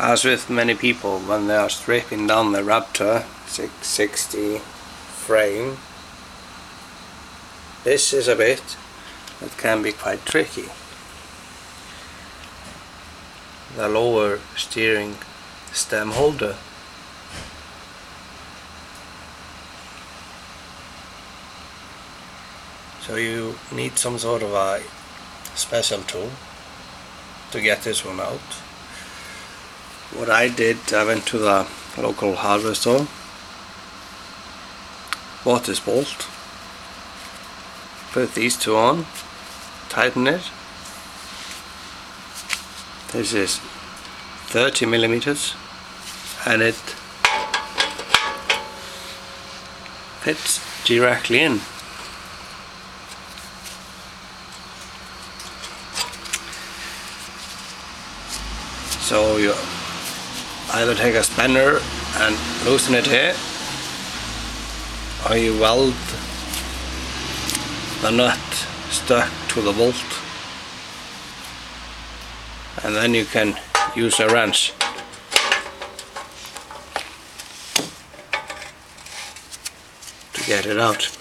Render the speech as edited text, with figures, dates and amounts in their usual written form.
As with many people, when they are stripping down the Raptor 660 frame, this is a bit that can be quite tricky. The lower steering stem holder. So you need some sort of a special tool to get this one out. What I did, I went to the local hardware store, bought this bolt, put these two on, tighten it. This is 30 millimeters and it fits directly in. So you either take a spanner and loosen it here, or you weld the nut stuck to the bolt, and then you can use a wrench to get it out.